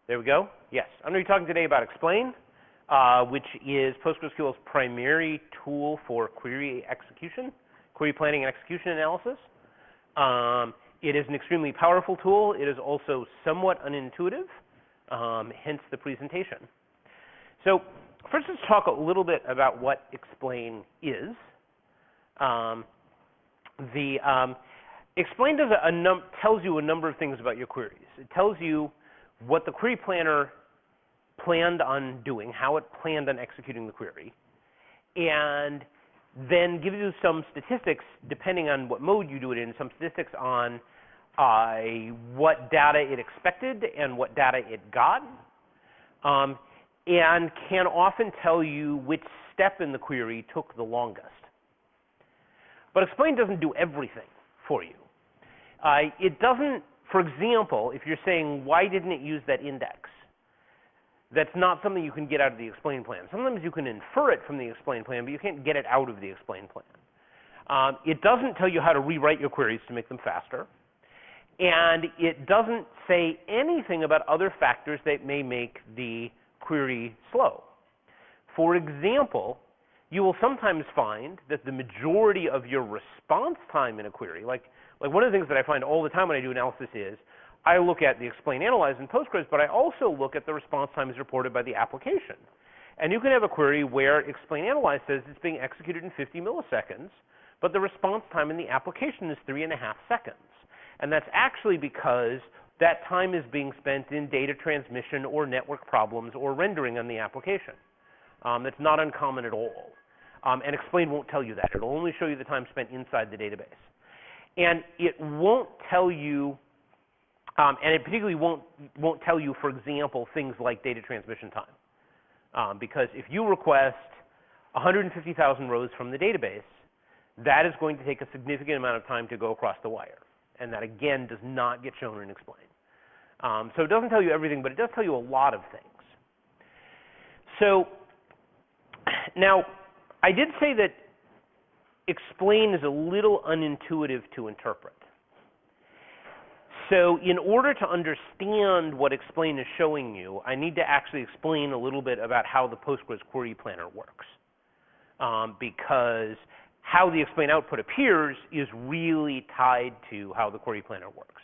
There we go. Yes, I'm going to be talking today about Explain, which is PostgreSQL's primary tool for query execution, query planning and execution analysis. It is an extremely powerful tool. It is also somewhat unintuitive, hence the presentation. So first, let's talk a little bit about what Explain is. Explain tells you a number of things about your queries. It tells you what the query planner planned on doing, how it planned on executing the query, and then gives you some statistics, depending on what mode you do it in, some statistics on what data it expected and what data it got, and can often tell you which step in the query took the longest. But Explain doesn't do everything for you. It doesn't, for example, if you're saying, why didn't it use that index? That's not something you can get out of the Explain plan. Sometimes you can infer it from the Explain plan, but you can't get it out of the Explain plan. It doesn't tell you how to rewrite your queries to make them faster. And it doesn't say anything about other factors that may make the query slow. For example, you will sometimes find that the majority of your response time in a query, like one of the things that I find all the time when I do analysis is, I look at the Explain Analyze in Postgres, but I also look at the response time as reported by the application. And you can have a query where Explain Analyze says it's being executed in 50 milliseconds, but the response time in the application is 3.5 seconds. And that's actually because that time is being spent in data transmission or network problems or rendering on the application. That's not uncommon at all. And Explain won't tell you that. It'll only show you the time spent inside the database. And it won't tell you, and it particularly won't tell you, for example, things like data transmission time. Because if you request 150,000 rows from the database, that is going to take a significant amount of time to go across the wire. And that, again, does not get shown in Explain. So it doesn't tell you everything, but it does tell you a lot of things. So now, I did say that Explain is a little unintuitive to interpret. So in order to understand what Explain is showing you, I need to actually explain a little bit about how the Postgres query planner works. Because how the Explain output appears is really tied to how the query planner works.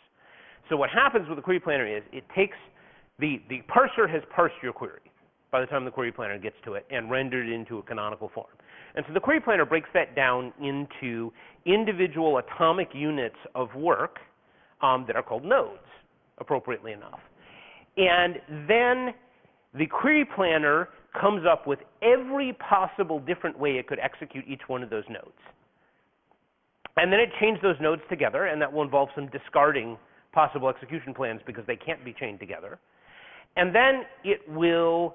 So what happens with the query planner is it takes the parser has parsed your query by the time the query planner gets to it and rendered it into a canonical form. And so the query planner breaks that down into individual atomic units of work that are called nodes, appropriately enough. And then the query planner comes up with every possible different way it could execute each one of those nodes. And then it chains those nodes together, and that will involve some discarding possible execution plans because they can't be chained together. And then it will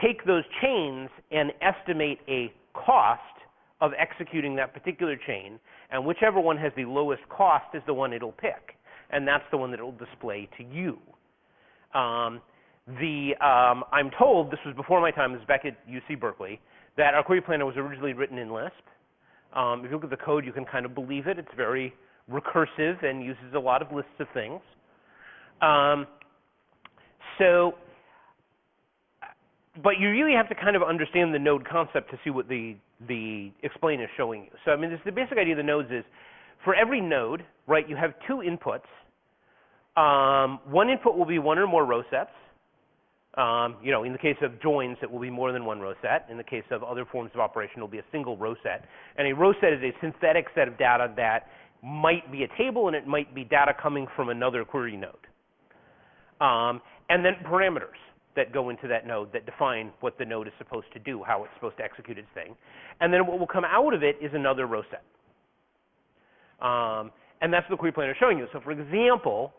take those chains and estimate a cost of executing that particular chain, and whichever one has the lowest cost is the one it'll pick, and that's the one that it'll display to you. I'm told, this was before my time, this is back at UC Berkeley, that our query planner was originally written in Lisp. If you look at the code, you can kind of believe it. It's very recursive and uses a lot of lists of things. But you really have to kind of understand the node concept to see what the Explain is showing you. So I mean, the basic idea of the nodes is, for every node, right, you have two inputs. One input will be one or more row sets. In the case of joins, it will be more than one row set. In the case of other forms of operation, it will be a single row set. And a row set is a synthetic set of data that might be a table, and it might be data coming from another query node. And then parameters that go into that node that define what the node is supposed to do, how it's supposed to execute its thing. And then what will come out of it is another row set. And that's what the query planner is showing you. So for example,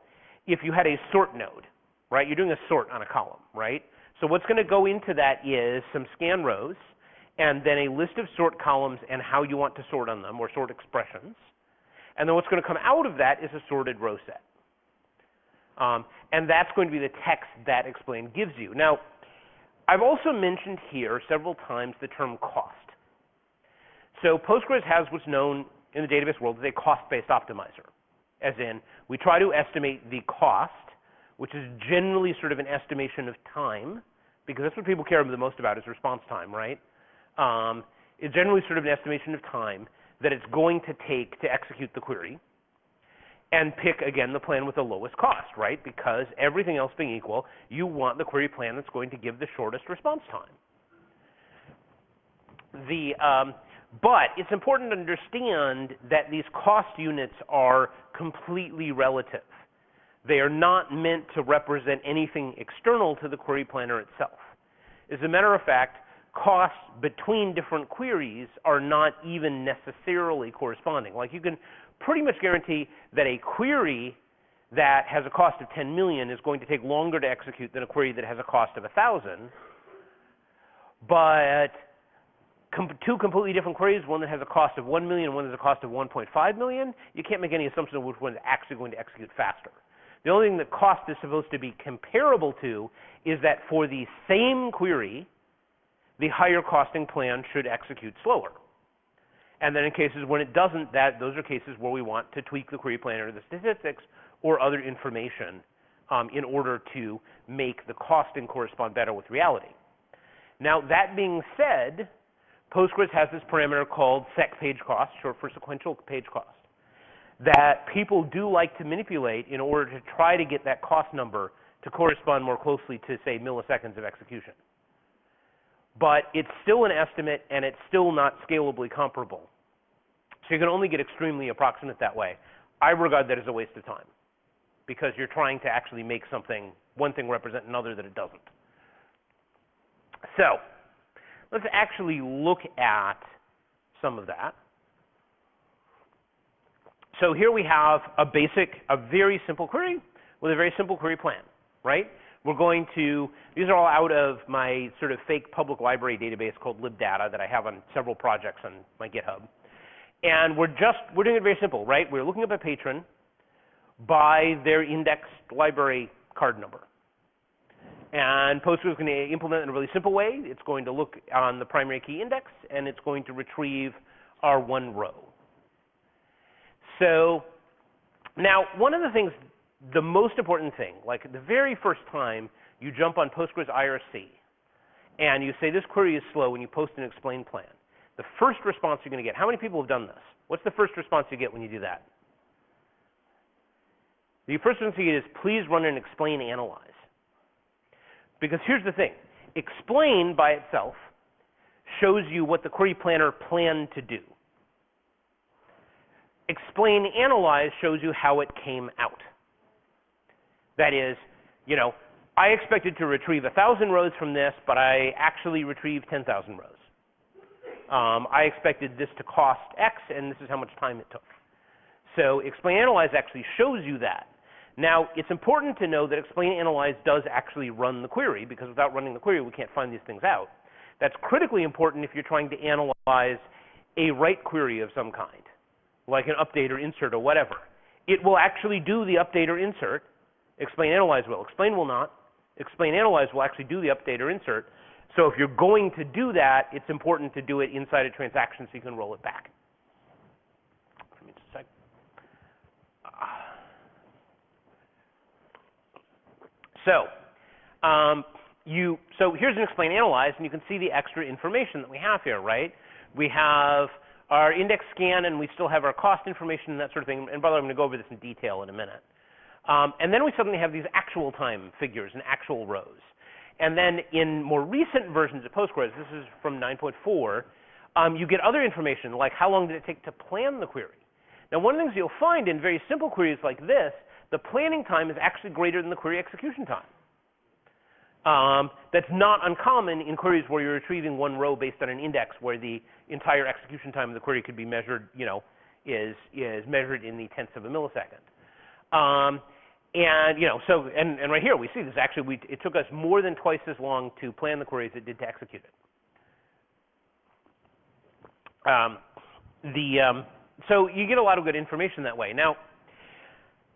if you had a sort node, right? You're doing a sort on a column, right? So what's going to go into that is some scan rows, and then a list of sort columns and how you want to sort on them, or sort expressions. And then what's going to come out of that is a sorted row set. And that's going to be the text that Explain gives you. Now, I've also mentioned here several times the term cost. So Postgres has what's known in the database world as a cost-based optimizer. As in, we try to estimate the cost which is generally sort of an estimation of time, because that's what people care the most about is response time, right? It's generally sort of an estimation of time that it's going to take to execute the query, and pick, again, the plan with the lowest cost, right? Because everything else being equal, you want the query plan that's going to give the shortest response time. But it's important to understand that these cost units are completely relative. They are not meant to represent anything external to the query planner itself. As a matter of fact, costs between different queries are not even necessarily corresponding. Like, you can pretty much guarantee that a query that has a cost of 10 million is going to take longer to execute than a query that has a cost of 1,000. But two completely different queries, one that has a cost of 1 million and one that has a cost of 1.5 million, you can't make any assumption of which one is actually going to execute faster. The only thing that cost is supposed to be comparable to is that for the same query, the higher costing plan should execute slower. And then in cases when it doesn't, those are cases where we want to tweak the query planner, the statistics, or other information in order to make the costing correspond better with reality. Now, that being said, Postgres has this parameter called sec page cost, short for sequential page cost, that people do like to manipulate in order to try to get that cost number to correspond more closely to, say, milliseconds of execution. But it's still an estimate, and it's still not scalably comparable. So you can only get extremely approximate that way. I regard that as a waste of time, because you're trying to actually make one thing represent another that it doesn't. So let's actually look at some of that. So here we have a very simple query with a very simple query plan, right? These are all out of my sort of fake public library database called libdata that I have on several projects on my GitHub. And we're doing it very simple, right? We're looking up a patron by their indexed library card number. And Postgres is going to implement it in a really simple way. It's going to look on the primary key index, and it's going to retrieve our one row. So now, one of the things, the most important thing, like the very first time you jump on Postgres IRC, and you say this query is slow, and you post an explain plan, the first response you're going to get, how many people have done this? What's the first response you get when you do that? The first response you get is, please run an explain analyze. Because here's the thing. Explain by itself shows you what the query planner planned to do. Explain analyze shows you how it came out. That is, I expected to retrieve 1,000 rows from this, but I actually retrieved 10,000 rows. I expected this to cost X, and this is how much time it took. So explain analyze actually shows you that. Now, it's important to know that explain analyze does actually run the query, because without running the query, we can't find these things out. That's critically important if you're trying to analyze a write query of some kind, like an update or insert or whatever. It will actually do the update or insert. Explain analyze will. Explain will not. Explain analyze will actually do the update or insert. So if you're going to do that, it's important to do it inside a transaction so you can roll it back. Give me just a sec. So here's an explain analyze, and you can see the extra information that we have here, right? We have our index scan, and we still have our cost information and that sort of thing. And by the way, I'm going to go over this in detail in a minute. And then we suddenly have these actual time figures and actual rows. And then in more recent versions of Postgres, this is from 9.4, you get other information, like how long did it take to plan the query. Now, one of the things you'll find in very simple queries like this, the planning time is actually greater than the query execution time. That's not uncommon in queries where you're retrieving one row based on an index where the entire execution time of the query could be measured, is measured in the tenths of a millisecond. And right here we see this. Actually, it took us more than twice as long to plan the query as it did to execute it. So you get a lot of good information that way. Now,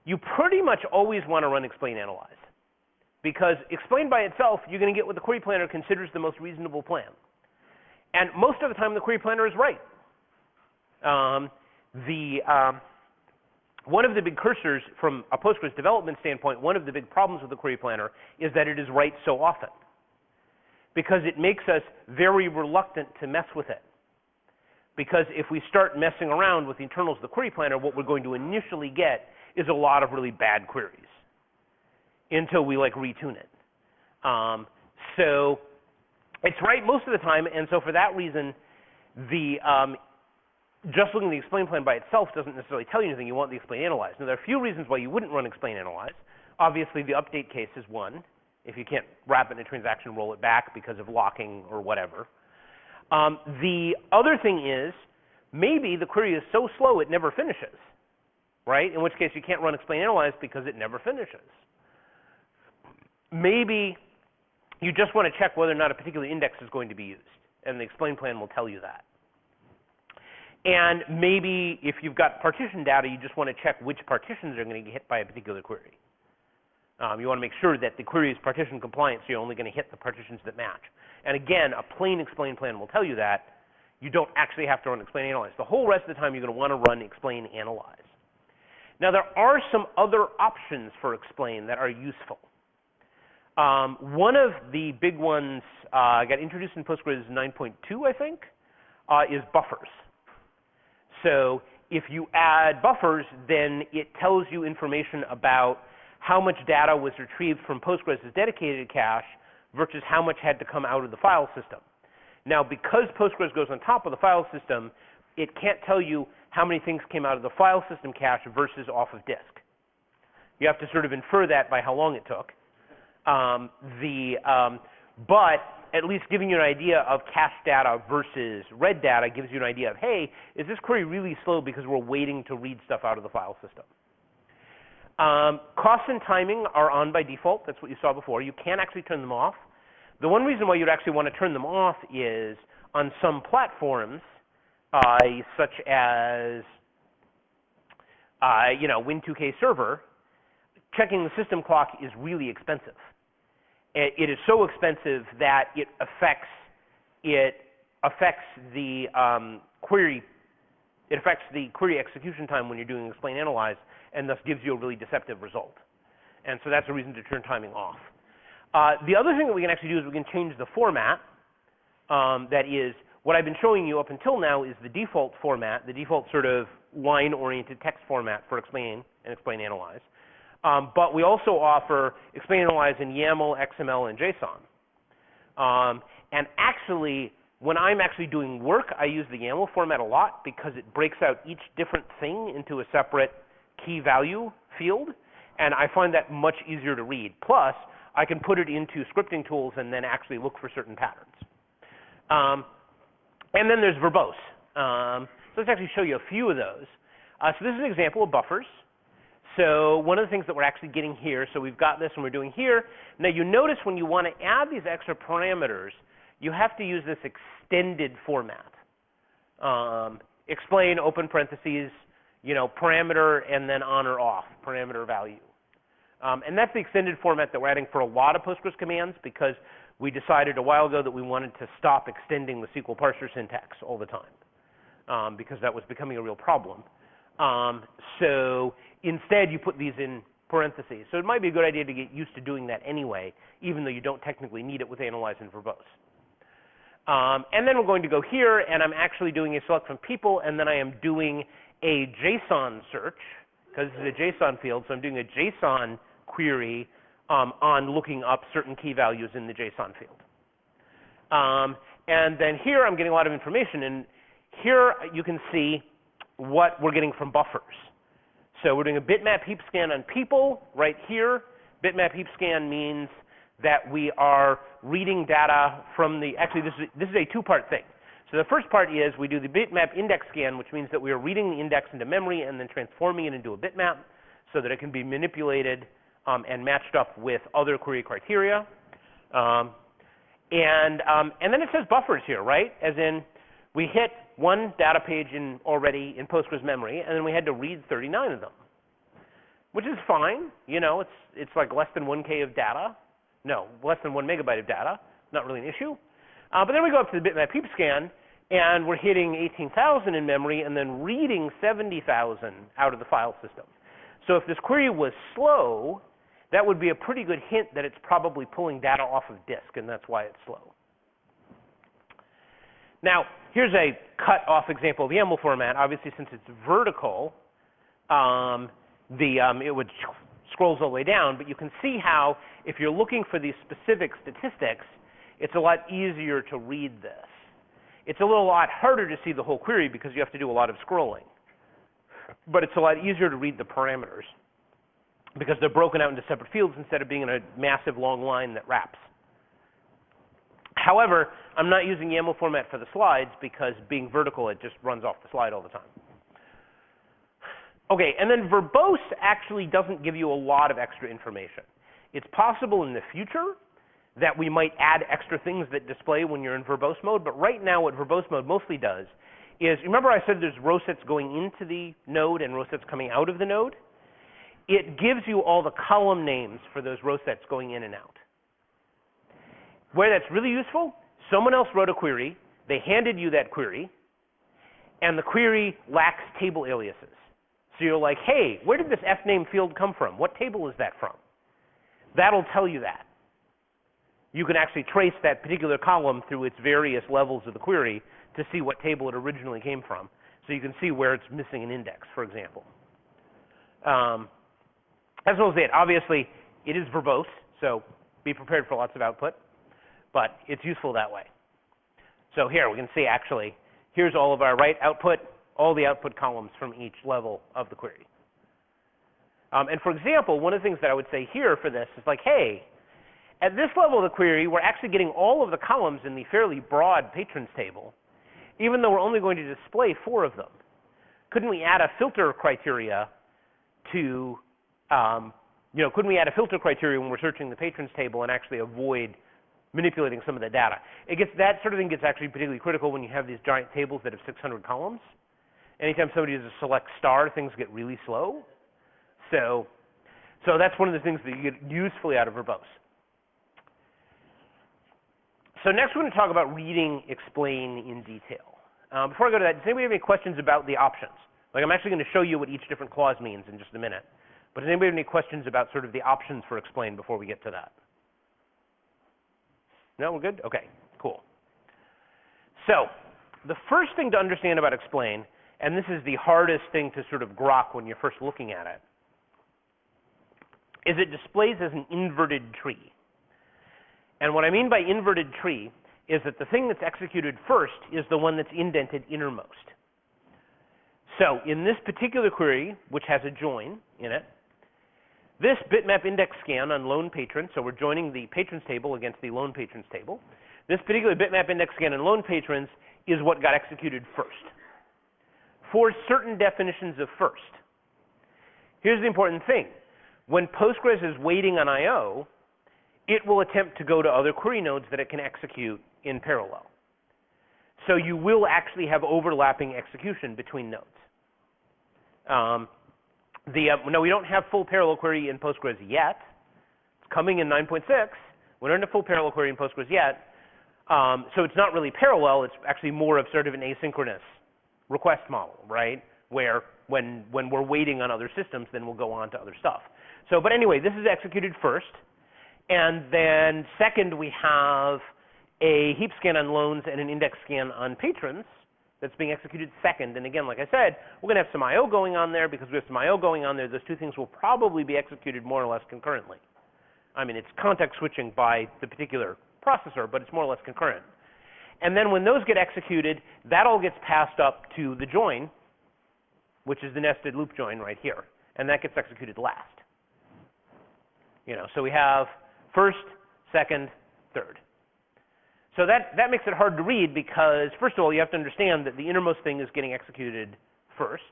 you pretty much always want to run explain analyze, because explain by itself, you're going to get what the query planner considers the most reasonable plan. And most of the time, the query planner is right. one of the big cursors from a Postgres development standpoint, one of the big problems with the query planner is that it is right so often, because it makes us very reluctant to mess with it. Because if we start messing around with the internals of the query planner, what we're going to initially get is a lot of really bad queries until we like retune it. So it's right most of the time, and so for that reason, the just looking at the explain plan by itself doesn't necessarily tell you anything. You want the explain analyze. Now, there are a few reasons why you wouldn't run explain analyze. Obviously, the update case is one. If you can't wrap it in a transaction, roll it back because of locking or whatever. The other thing is, maybe the query is so slow it never finishes, right? In which case, you can't run explain analyze because it never finishes. Maybe you just want to check whether or not a particular index is going to be used, and the explain plan will tell you that. And maybe if you've got partition data, you just want to check which partitions are going to get hit by a particular query. You want to make sure that the query is partition compliant, so you're only going to hit the partitions that match. And again, a plain explain plan will tell you that. You don't actually have to run explain analyze. The whole rest of the time, you're going to want to run explain analyze. Now, there are some other options for explain that are useful. One of the big ones got introduced in Postgres 9.2, I think, is buffers. So if you add buffers, then it tells you information about how much data was retrieved from Postgres' dedicated cache versus how much had to come out of the file system. Now, because Postgres goes on top of the file system, it can't tell you how many things came out of the file system cache versus off of disk. You have to sort of infer that by how long it took. But at least giving you an idea of cache data versus read data gives you an idea of, hey, is this query really slow because we're waiting to read stuff out of the file system? Cost and timing are on by default. That's what you saw before. You can actually turn them off. The one reason why you'd actually want to turn them off is on some platforms, such as Win2K server, checking the system clock is really expensive. It is so expensive that it affects the query execution time when you're doing explain analyze, and thus gives you a really deceptive result. And so that's a reason to turn timing off. The other thing that we can actually do is we can change the format. That is, what I've been showing you up until now is the default format, the default sort of line-oriented text format for explain and explain analyze. But we also offer explain analyze in YAML, XML, and JSON. And actually, when I'm actually doing work, I use the YAML format a lot because it breaks out each different thing into a separate key value field, and I find that much easier to read. Plus, I can put it into scripting tools and then actually look for certain patterns. And then there's verbose. So let's actually show you a few of those. So this is an example of buffers. So one of the things that we're actually getting here, so we've got this and we're doing here. Now you notice when you want to add these extra parameters, you have to use this extended format. Explain, open parentheses, parameter, and then on or off, parameter value. And that's the extended format that we're adding for a lot of Postgres commands because we decided a while ago that we wanted to stop extending the SQL parser syntax all the time because that was becoming a real problem. So instead, you put these in parentheses. So it might be a good idea to get used to doing that anyway, even though you don't technically need it with analyze and verbose. And then we're going to go here, and I'm actually doing a select from people, and then I am doing a JSON search, because this is a JSON field, so I'm doing a JSON query on looking up certain key values in the JSON field. And then here I'm getting a lot of information, and here you can see what we're getting from buffers. So we're doing a bitmap heap scan on people right here. Bitmap heap scan means that we are reading data from the, actually this is a two-part thing. So the first part is we do the bitmap index scan, which means that we are reading the index into memory and then transforming it into a bitmap so that it can be manipulated and matched up with other query criteria. And then it says buffers here, right? As in, we hit one data page already in Postgres memory, and then we had to read 39 of them, which is fine. It's like less than 1K of data. No, less than 1 megabyte of data. Not really an issue. But then we go up to the bitmap heap scan, and we're hitting 18,000 in memory and then reading 70,000 out of the file system. So if this query was slow, that would be a pretty good hint that it's probably pulling data off of disk, and that's why it's slow. Now, here's a cut-off example of the YAML format. Obviously, since it's vertical, it would scrolls all the way down, but you can see how if you're looking for these specific statistics, it's a lot easier to read this. It's a lot harder to see the whole query because you have to do a lot of scrolling. But it's a lot easier to read the parameters because they're broken out into separate fields instead of being in a massive long line that wraps. However, I'm not using YAML format for the slides because being vertical, it just runs off the slide all the time. Okay, and then verbose actually doesn't give you a lot of extra information. It's possible in the future that we might add extra things that display when you're in verbose mode, but right now what verbose mode mostly does is, remember I said there's row sets going into the node and row sets coming out of the node? It gives you all the column names for those row sets going in and out. Where that's really useful, someone else wrote a query, they handed you that query, and the query lacks table aliases. So you're like, hey, where did this fname field come from? What table is that from? That'll tell you that. You can actually trace that particular column through its various levels of the query to see what table it originally came from. So you can see where it's missing an index, for example. As well as that, obviously, it is verbose, so be prepared for lots of output, but it's useful that way. So here we can see actually, here's all of our output, all the output columns from each level of the query. And for example, one of the things that I would say here for this is like, hey, at this level of the query, we're actually getting all of the columns in the fairly broad patrons table, even though we're only going to display 4 of them. Couldn't we add a filter criteria to, couldn't we add a filter criteria when we're searching the patrons table and actually avoid manipulating some of the data? That sort of thing gets actually particularly critical when you have these giant tables that have 600 columns. Anytime somebody does a select star, things get really slow. So that's one of the things that you get usefully out of verbose. So next we're going to talk about reading explain in detail. Before I go to that, does anybody have any questions about the options? Like I'm actually going to show you what each different clause means in just a minute. But does anybody have any questions about sort of the options for explain before we get to that? No, we're good? Okay, cool. So the first thing to understand about explain, and this is the hardest thing to sort of grok when you're first looking at it, is it displays as an inverted tree. And what I mean by inverted tree is that the thing that's executed first is the one that's indented innermost. So in this particular query, which has a join in it, this bitmap index scan on lone patron, so we're joining the patrons table against the lone patrons table. This particular bitmap index scan on lone patrons is what got executed first for certain definitions of first. Here's the important thing. When Postgres is waiting on I/O, it will attempt to go to other query nodes that it can execute in parallel. So you will actually have overlapping execution between nodes. No, we don't have full parallel query in Postgres yet. It's coming in 9.6. We don't have full parallel query in Postgres yet. So it's not really parallel. It's actually more of sort of an asynchronous request model, right? Where when we're waiting on other systems, then we'll go on to other stuff. So, but anyway, this is executed first. And then second, we have a heap scan on loans and an index scan on patrons that's being executed second. And again, like I said, we're going to have some I/O going on there. Because we have some I/O going on there, those two things will probably be executed more or less concurrently. I mean, it's context switching by the particular processor, but it's more or less concurrent. And then when those get executed, that all gets passed up to the join, which is the nested loop join right here. And that gets executed last. So we have first, second, third. So that makes it hard to read because, first of all, you have to understand that the innermost thing is getting executed first.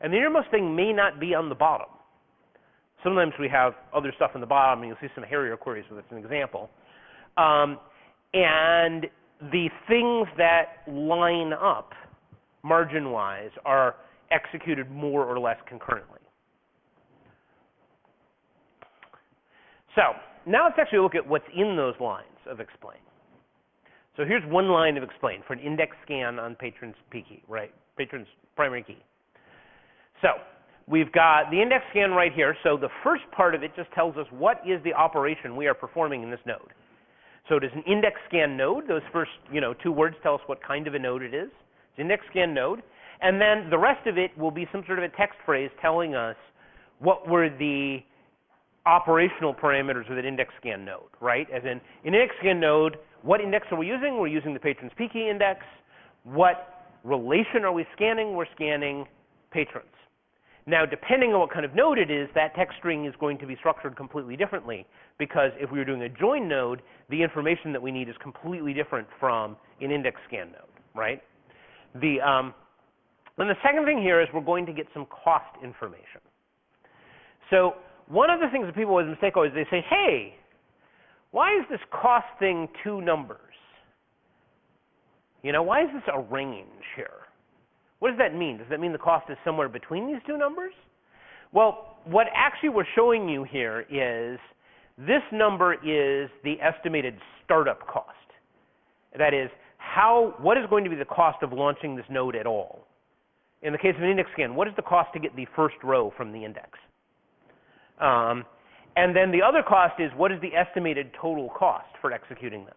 And the innermost thing may not be on the bottom. Sometimes we have other stuff on the bottom, and you'll see some hairier queries, so that's an example. And the things that line up margin-wise are executed more or less concurrently. So now let's actually look at what's in those lines of explain. So here's one line of explain for an index scan on patron's P key, right? Patron's primary key. So we've got the index scan right here. So the first part of it just tells us what is the operation we are performing in this node. So it is an index scan node. Those first, 2 words tell us what kind of a node it is. It's an index scan node. And then the rest of it will be some sort of a text phrase telling us what were the operational parameters of that index scan node, right? As in, an index scan node, what index are we using? We're using the patron's P key index. What relation are we scanning? We're scanning patrons. Now, depending on what kind of node it is, that text string is going to be structured completely differently, because if we were doing a join node, the information that we need is completely different from an index scan node, right? Then the second thing here is we're going to get some cost information. So one of the things that people always mistake is they say, hey, why is this cost thing 2 numbers? Why is this a range here? What does that mean? Does that mean the cost is somewhere between these 2 numbers? Well, what actually we're showing you here is this number is the estimated startup cost. That is, what is going to be the cost of launching this node at all? In the case of an index scan, what is the cost to get the first row from the index? And then the other cost is, what is the estimated total cost for executing this?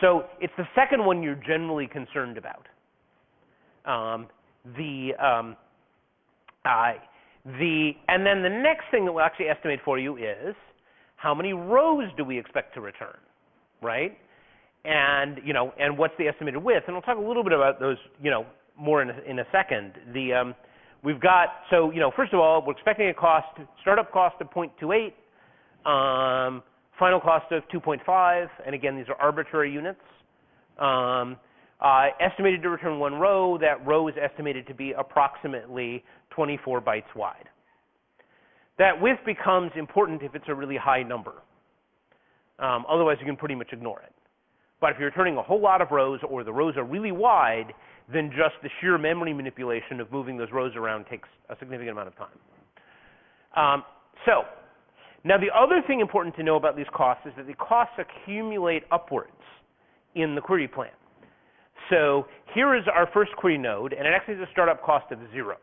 So it's the second one you're generally concerned about. And then the next thing that we'll actually estimate for you is how many rows do we expect to return, right? And and what's the estimated width? And I'll talk a little bit about those, more in a second. We've got, first of all, we're expecting a startup cost of 0.28, final cost of 2.5, and again, these are arbitrary units. Estimated to return 1 row. That row is estimated to be approximately 24 bytes wide. That width becomes important if it's a really high number. Otherwise, you can pretty much ignore it. But if you're returning a whole lot of rows, or the rows are really wide, then just the sheer memory manipulation of moving those rows around takes a significant amount of time. Now the other thing important to know about these costs is that the costs accumulate upwards in the query plan. So here is our first query node, and it actually has a startup cost of 0,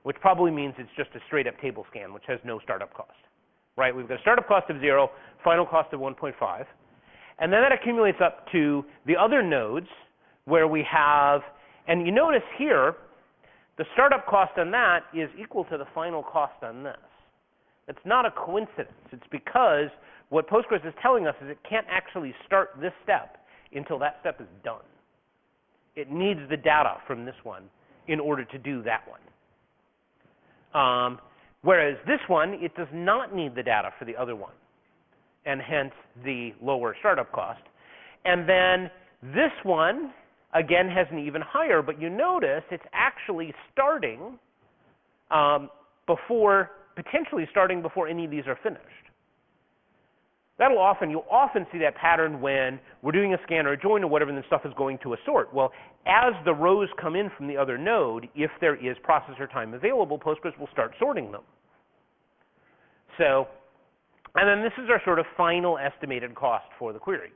which probably means it's just a straight-up table scan, which has no startup cost, right? We've got a startup cost of 0, final cost of 1.5. And then that accumulates up to the other nodes where we have, and you notice here, the startup cost on that is equal to the final cost on this. It's not a coincidence. It's because what Postgres is telling us is it can't actually start this step until that step is done. It needs the data from this one in order to do that one. Whereas this one, it does not need the data for the other one, and hence the lower startup cost. And then this one, again, has an even higher, but you notice it's actually starting potentially starting before any of these are finished. You'll often see that pattern when we're doing a scan or a join or whatever, and then stuff is going to a sort. Well, as the rows come in from the other node, if there is processor time available, Postgres will start sorting them. So, and then this is our sort of final estimated cost for the query.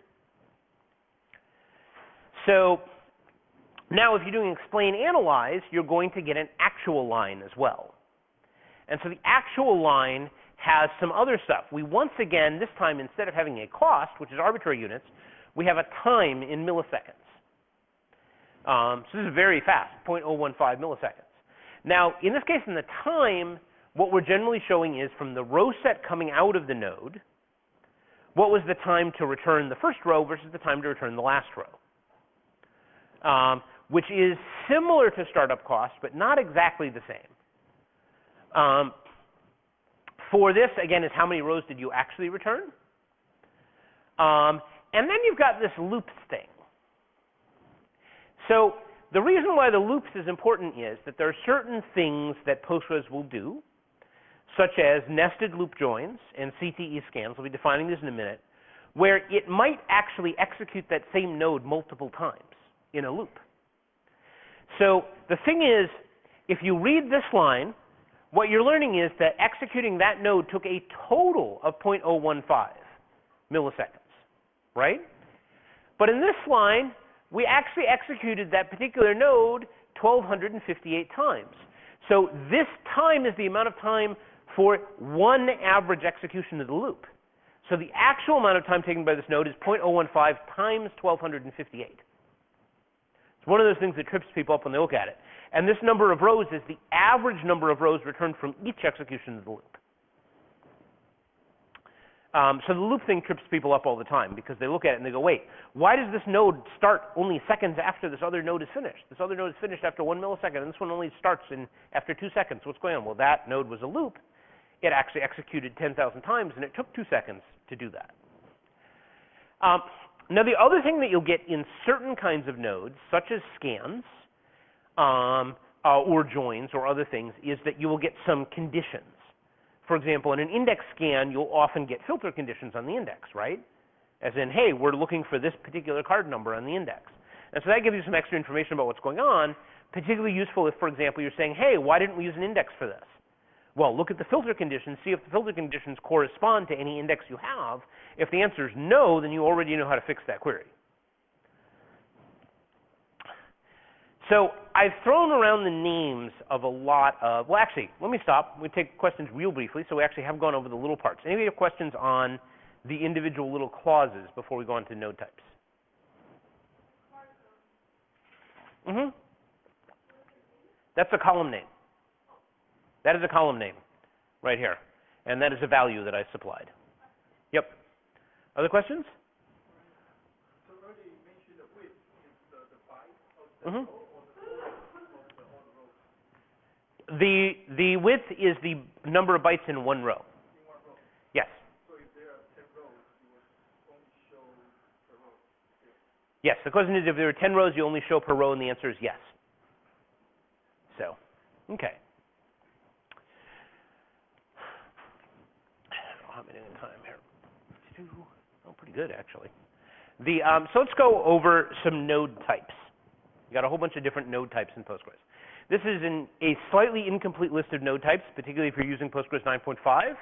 So now if you're doing explain analyze, you're going to get an actual line as well. And so the actual line has some other stuff. We once again, this time, instead of having a cost, which is arbitrary units, we have a time in milliseconds. So this is very fast, 0.015 milliseconds. Now, in this case, in the time, what we're generally showing is from the row set coming out of the node, what was the time to return the first row versus the time to return the last row, which is similar to startup cost, but not exactly the same. For this, again, is how many rows did you actually return? And then you've got this loops thing. So the reason why the loops is important is that there are certain things that Postgres will do, such as nested loop joins and CTE scans. We'll be defining this in a minute, where it might actually execute that same node multiple times in a loop. So the thing is, if you read this line, what you're learning is that executing that node took a total of 0.015 milliseconds, right? But in this line, we actually executed that particular node 1,258 times. So this time is the amount of time for one average execution of the loop. So the actual amount of time taken by this node is 0.015 times 1,258. It's one of those things that trips people up when they look at it. And this number of rows is the average number of rows returned from each execution of the loop. So the loop thing trips people up all the time because they look at it and they go, wait, why does this node start only seconds after this other node is finished? This other node is finished after 1 millisecond, and this one only starts after 2 seconds. What's going on? Well, that node was a loop. It actually executed 10,000 times, and it took 2 seconds to do that. Now, the other thing that you'll get in certain kinds of nodes, such as scans or joins or other things, is that you will get some conditions. For example, in an index scan, you'll often get filter conditions on the index, right? As in, hey, we're looking for this particular card number on the index. And so that gives you some extra information about what's going on, particularly useful if, for example, you're saying, hey, why didn't we use an index for this? Well, look at the filter conditions, see if the filter conditions correspond to any index you have. If the answer is no, then you already know how to fix that query. So I've thrown around the names of a lot of, well, actually, let me stop. We take questions real briefly, so we actually have gone over the little parts. Anybody have questions on the individual little clauses before we go on to node types? That's a column name. That is a column name right here. And that is a value that I supplied. Yep. Other questions? So earlier you mentioned the width is the byte of the row or the total of all the rows? The width is the number of bytes in one row. In one row? Yes. So if there are 10 rows, you will only show per row? Yes. The question is, if there are 10 rows, you only show per row, and the answer is yes. So, okay. How many time here? Oh, pretty good, actually. So let's go over some node types. You got a whole bunch of different node types in Postgres. This is a slightly incomplete list of node types, particularly if you're using Postgres 9.5,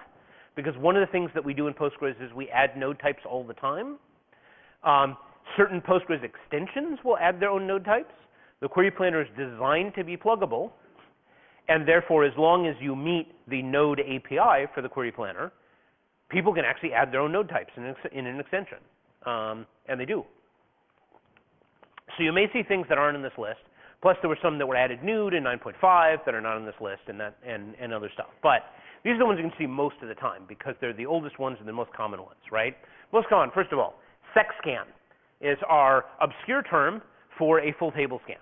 because one of the things that we do in Postgres is we add node types all the time. Certain Postgres extensions will add their own node types. The query planner is designed to be pluggable, and therefore, as long as you meet the node API for the query planner, people can actually add their own node types in an extension, and they do. So you may see things that aren't in this list. Plus, there were some that were added new to 9.5 that are not on this list, and other stuff. But these are the ones you can see most of the time because they're the oldest ones and the most common ones, right? Most common, first of all, SecScan is our obscure term for a full table scan.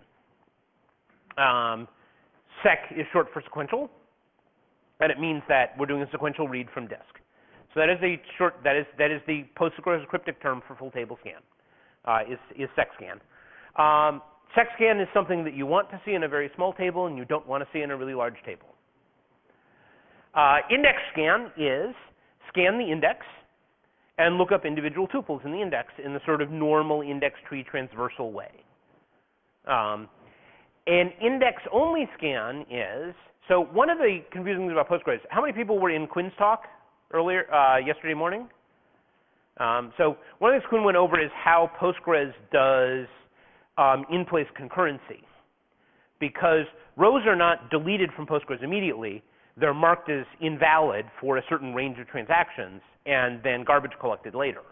Sec is short for sequential, and it means that we're doing a sequential read from disk. So that is the Postgres cryptic term for full table scan, is SecScan. SecScan is something that you want to see in a very small table and you don't want to see in a really large table. Index scan is scan the index and look up individual tuples in the index in the sort of normal index tree transversal way. An index-only scan is, so one of the confusing things about Postgres, how many people were in Quinn's talk earlier, yesterday morning? So one of the things Quinn went over is how Postgres does in-place concurrency. Because rows are not deleted from Postgres immediately, they're marked as invalid for a certain range of transactions and then garbage collected later.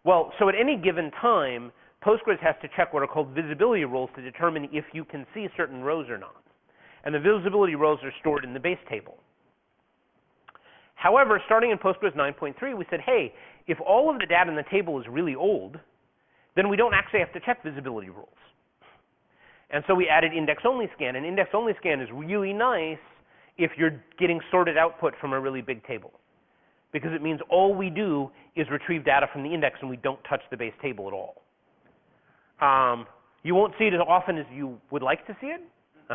Well, so at any given time, Postgres has to check what are called visibility rules to determine if you can see certain rows or not. And the visibility rows are stored in the base table. However, starting in Postgres 9.3, we said, hey, if all of the data in the table is really old, then we don't actually have to check visibility rules. And so we added index-only scan. And index-only scan is really nice if you're getting sorted output from a really big table, because it means all we do is retrieve data from the index and we don't touch the base table at all. You won't see it as often as you would like to see it,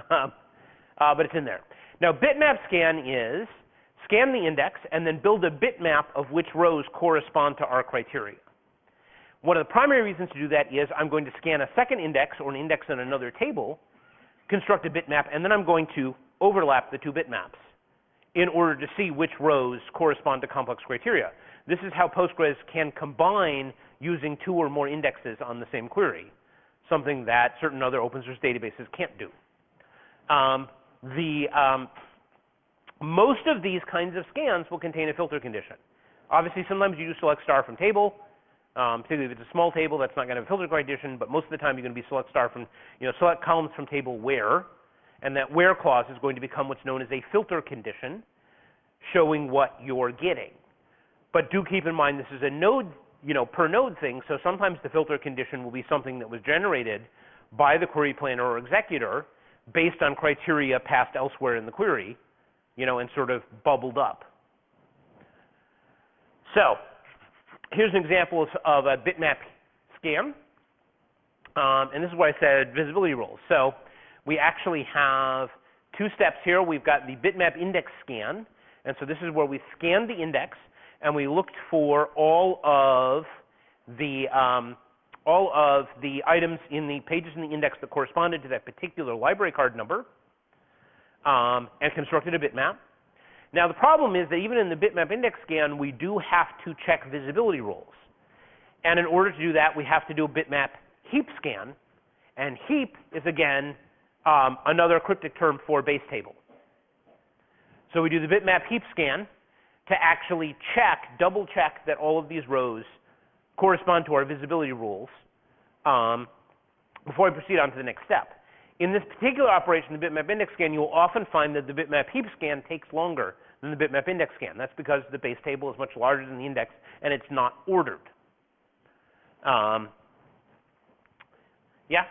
but it's in there. Now, bitmap scan is scan the index and then build a bitmap of which rows correspond to our criteria. One of the primary reasons to do that is I'm going to scan a second index or an index in another table, construct a bitmap, and then I'm going to overlap the two bitmaps in order to see which rows correspond to complex criteria. This is how Postgres can combine using 2 or more indexes on the same query, something that certain other open source databases can't do. Most of these kinds of scans will contain a filter condition. Obviously, sometimes you do select star from table, particularly if it's a small table, that's not going to have a filter condition, but most of the time you're going to be select star from, select columns from table where, and that where clause is going to become what's known as a filter condition, showing what you're getting. But do keep in mind this is a node, per node thing, so sometimes the filter condition will be something that was generated by the query planner or executor based on criteria passed elsewhere in the query, and sort of bubbled up. So here's an example of a bitmap scan. And this is where I said visibility rules. So we actually have 2 steps here. We've got the bitmap index scan. And so this is where we scanned the index, and we looked for all of the items in the pages in the index that corresponded to that particular library card number, and constructed a bitmap. Now, the problem is that even in the bitmap index scan, we do have to check visibility rules. And in order to do that, we have to do a bitmap heap scan. And heap is, again, another cryptic term for base table. So we do the bitmap heap scan to actually double check that all of these rows correspond to our visibility rules before we proceed on to the next step. In this particular operation, the bitmap index scan, you'll often find that the bitmap heap scan takes longer than the bitmap index scan. That's because the base table is much larger than the index, and it's not ordered. Yeah? In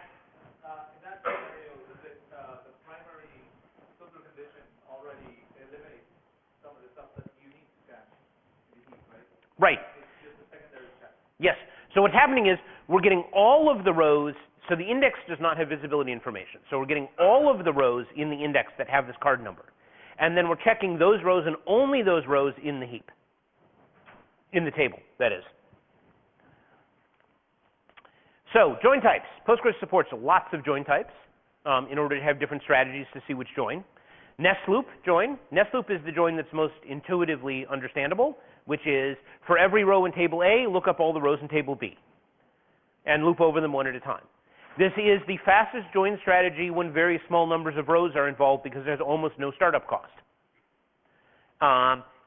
that scenario, is it the primary filter condition already eliminates some of the stuff that you need to catch in the heap, right? Right. It's just a secondary check. Yes. So what's happening is we're getting all of the rows. So the index does not have visibility information. So we're getting all of the rows in the index that have this card number. And then we're checking those rows and only those rows in the heap, in the table, that is. So join types. Postgres supports lots of join types in order to have different strategies to see which join. Nest loop join. Nest loop is the join that's most intuitively understandable, which is for every row in table A, look up all the rows in table B and loop over them one at a time. This is the fastest join strategy when very small numbers of rows are involved because there's almost no startup cost.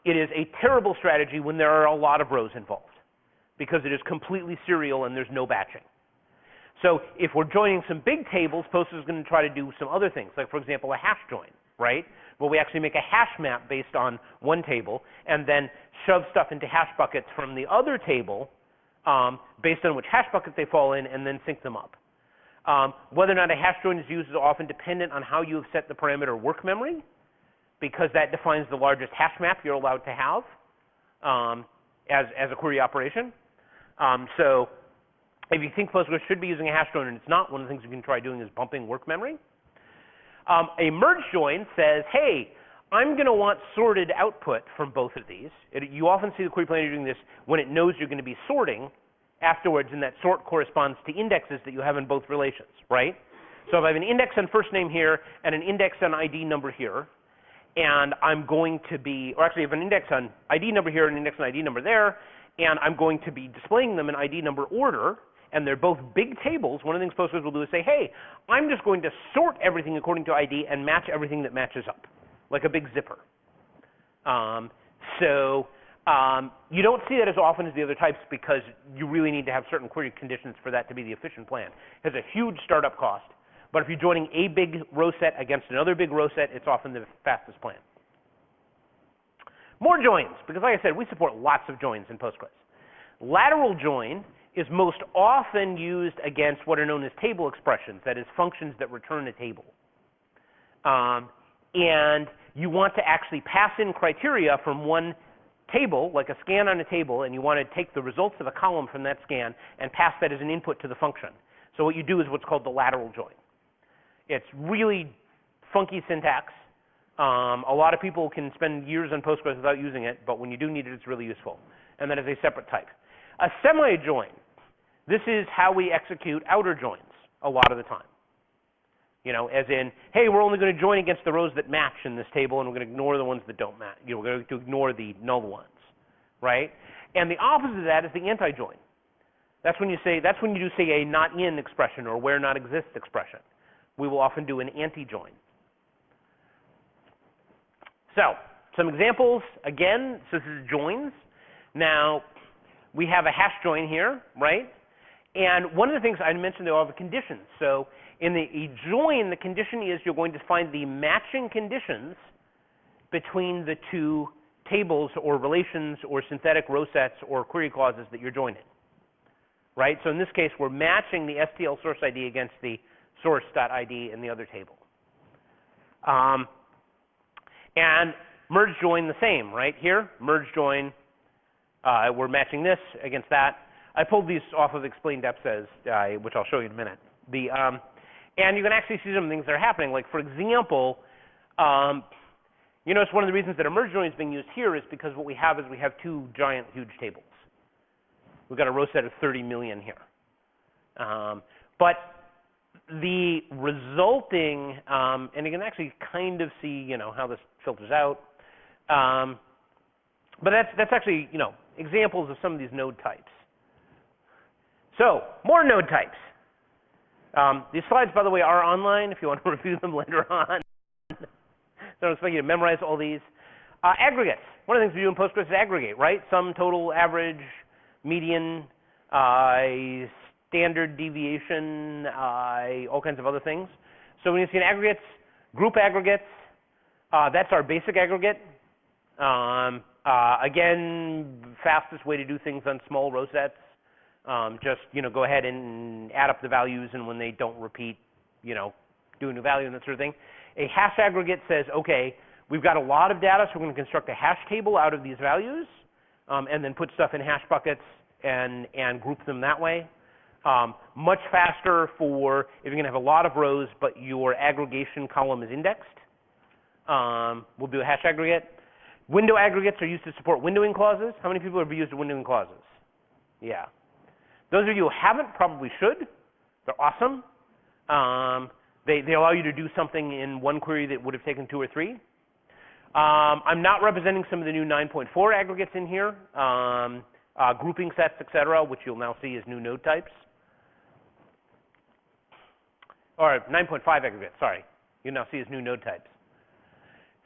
It is a terrible strategy when there are a lot of rows involved because it is completely serial and there's no batching. So if we're joining some big tables, Postgres is going to try to do some other things, like, for example, a hash join, right? Where we actually make a hash map based on one table and then shove stuff into hash buckets from the other table based on which hash bucket they fall in and then sync them up. Whether or not a hash join is used is often dependent on how you have set the parameter work memory, because that defines the largest hash map you're allowed to have as a query operation. So if you think Postgres should be using a hash join and it's not, one of the things you can try doing is bumping work memory. A merge join says, hey, I'm going to want sorted output from both of these. You often see the query planner doing this when it knows you're going to be sorting afterwards, and that sort corresponds to indexes that you have in both relations, right? So if I have an index on first name here and an index on ID number here, and I'm going to be, or actually I have an index on ID number here and an index on ID number there, and I'm going to be displaying them in ID number order, and they're both big tables, one of the things Postgres will do is say, hey, I'm just going to sort everything according to ID and match everything that matches up, like a big zipper. You don't see that as often as the other types because you really need to have certain query conditions for that to be the efficient plan. It has a huge startup cost, but if you're joining a big row set against another big row set, it's often the fastest plan. More joins, because like I said, we support lots of joins in Postgres. Lateral join is most often used against what are known as table expressions, that is, functions that return a table. And you want to actually pass in criteria from one table, like a scan on a table, and you want to take the results of a column from that scan and pass that as an input to the function. So what you do is what's called the lateral join. It's really funky syntax. A lot of people can spend years on Postgres without using it, but when you do need it, it's really useful. And that is a separate type. A semi-join. This is how we execute outer joins a lot of the time. As in, hey, we're only going to join against the rows that match in this table, and we're going to ignore the ones that don't match. We're going to ignore the null ones, right? And the opposite of that is the anti-join. That's when you do say a not in expression or where not exists expression. We will often do an anti-join. So, some examples, again, so this is joins. Now, we have a hash join here, right? And one of the things I mentioned, there are the conditions. So, in a join, the condition is you're going to find the matching conditions between the two tables or relations or synthetic row sets or query clauses that you're joining, right? So in this case, we're matching the STL source ID against the source.id in the other table. And merge join the same, right? Here, merge join, we're matching this against that. I pulled these off of explained EPSAs, which I'll show you in a minute. And you can actually see some things that are happening. Like, for example, you notice one of the reasons that a merge join is being used here is because what we have is we have two giant, huge tables. We've got a row set of 30 million here. But the resulting, and you can actually kind of see, how this filters out. But that's actually, examples of some of these node types. So, more node types. These slides, by the way, are online if you want to review them later on. So I don't expect you to memorize all these. Aggregates. One of the things we do in Postgres is aggregate, right? Sum, total, average, median, standard deviation, all kinds of other things. So when you see an aggregates, group aggregates, that's our basic aggregate. Again, fastest way to do things on small row sets. Just, go ahead and add up the values, and when they don't repeat, do a new value and that sort of thing. A hash aggregate says, okay, we've got a lot of data, so we're going to construct a hash table out of these values, and then put stuff in hash buckets and group them that way. Much faster for if you're going to have a lot of rows, but your aggregation column is indexed. We'll do a hash aggregate. Window aggregates are used to support windowing clauses. How many people have used windowing clauses? Yeah. Those of you who haven't probably should. They're awesome. They allow you to do something in one query that would have taken 2 or 3. I'm not representing some of the new 9.4 aggregates in here, grouping sets, etc., which you'll now see as new node types. Or 9.5 aggregates, sorry. You'll now see as new node types.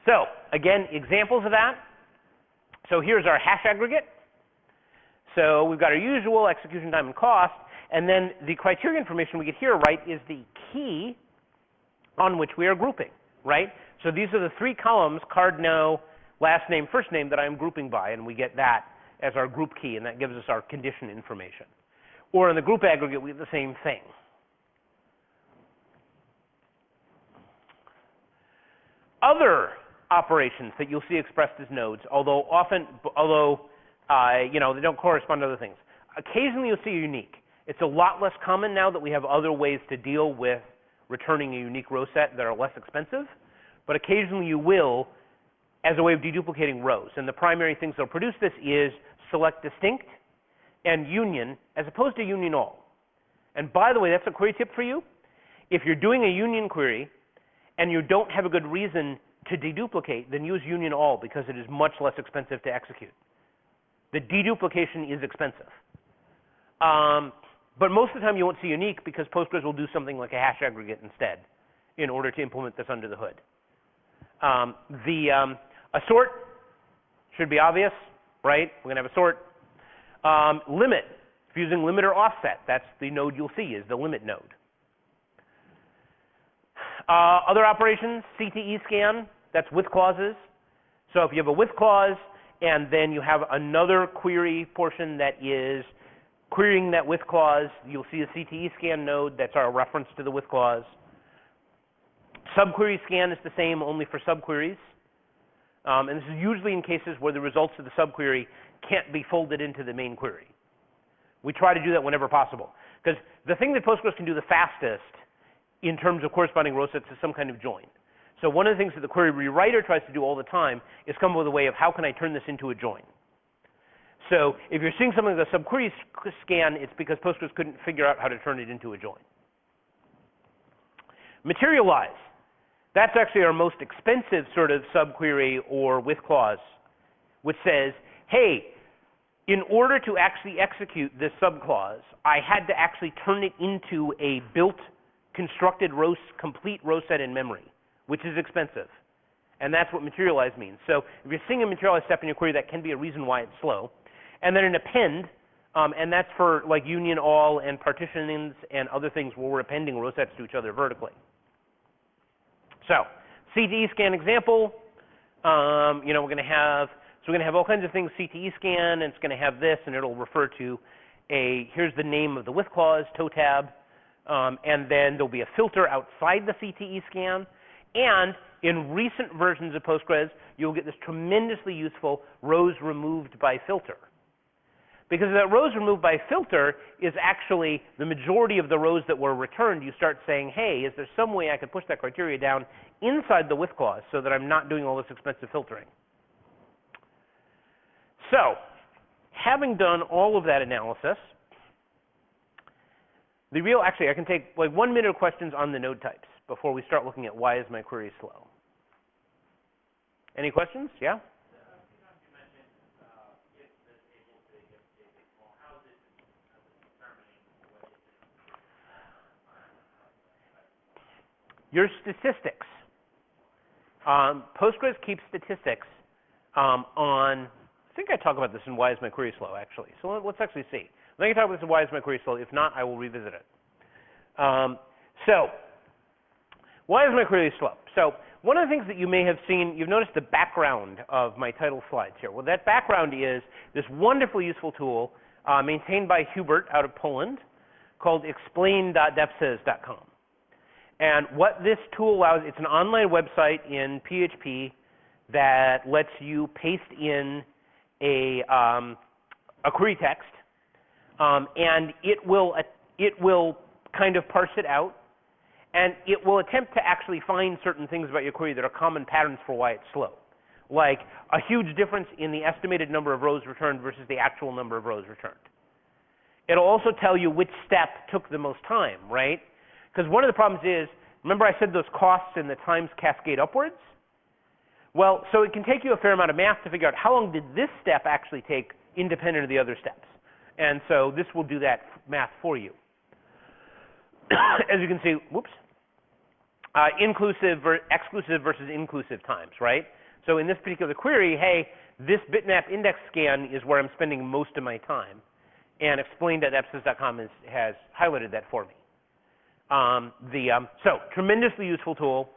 So, again, examples of that. So here's our hash aggregate. So we've got our usual execution time and cost, and then the criteria information we get here, right, is the key on which we are grouping, right? So these are the 3 columns, card no, last name, first name, that I'm grouping by, and we get that as our group key, and that gives us our condition information. Or in the group aggregate, we get the same thing. Other operations that you'll see expressed as nodes, although they don't correspond to other things. Occasionally you'll see a unique. It's a lot less common now that we have other ways to deal with returning a unique row set that are less expensive, but occasionally you will as a way of deduplicating rows. And the primary things that'll produce this is select distinct and union as opposed to union all. And by the way, that's a query tip for you. If you're doing a union query and you don't have a good reason to deduplicate, then use union all because it is much less expensive to execute. The deduplication is expensive. But most of the time you won't see unique because Postgres will do something like a hash aggregate instead in order to implement this under the hood. A sort should be obvious, right? We're going to have a sort. Limit, if you're using limit or offset, that's the node you'll see is the limit node. Other operations, CTE scan, that's with clauses. So if you have a with clause and then you have another query portion that is querying that with clause, you'll see a CTE scan node. That's our reference to the with clause. Subquery scan is the same only for subqueries. And this is usually in cases where the results of the subquery can't be folded into the main query. We try to do that whenever possible. Because the thing that Postgres can do the fastest in terms of corresponding row sets is some kind of join. So one of the things that the query rewriter tries to do all the time is come up with a way of how can I turn this into a join. So if you're seeing something like a subquery scan, it's because Postgres couldn't figure out how to turn it into a join. Materialize. That's actually our most expensive sort of subquery or with clause, which says, hey, in order to actually execute this subclause, I had to actually turn it into a built, constructed complete row set in memory, which is expensive. And that's what materialize means. So if you're seeing a materialize step in your query, that can be a reason why it's slow. And then an append, and that's for like union all and partitionings and other things where we're appending row sets to each other vertically. So CTE scan example, we're going to have all kinds of things, CTE scan, and it's going to have this, and it'll refer to here's the name of the with clause, toe tab, and then there'll be a filter outside the CTE scan. And in recent versions of Postgres, you'll get this tremendously useful rows removed by filter. Because that rows removed by filter is actually the majority of the rows that were returned. You start saying, hey, is there some way I could push that criteria down inside the with clause so that I'm not doing all this expensive filtering? So, having done all of that analysis, actually I can take like 1 minute of questions on the node types before we start looking at why is my query slow. Any questions? Yeah? Your statistics. Postgres keeps statistics on, I think I talk about this in why is my query slow, actually. So let's actually see. I think I talk about this in why is my query slow. If not, I will revisit it. So why is my query slow? So one of the things that you may have seen, you've noticed the background of my title slides here. Well, that background is this wonderfully useful tool maintained by Hubert out of Poland called explain.depsys.com. And what this tool allows, it's an online website in PHP that lets you paste in a query text, and it will kind of parse it out, and it will attempt to actually find certain things about your query that are common patterns for why it's slow, like a huge difference in the estimated number of rows returned versus the actual number of rows returned. It'll also tell you which step took the most time, right? Because one of the problems is, remember I said those costs and the times cascade upwards? Well, so it can take you a fair amount of math to figure out how long did this step actually take independent of the other steps. And so this will do that math for you. As you can see, whoops, exclusive versus inclusive times, right? So in this particular query, hey, this bitmap index scan is where I'm spending most of my time. And explain.depsys.com has highlighted that for me. So tremendously useful tool.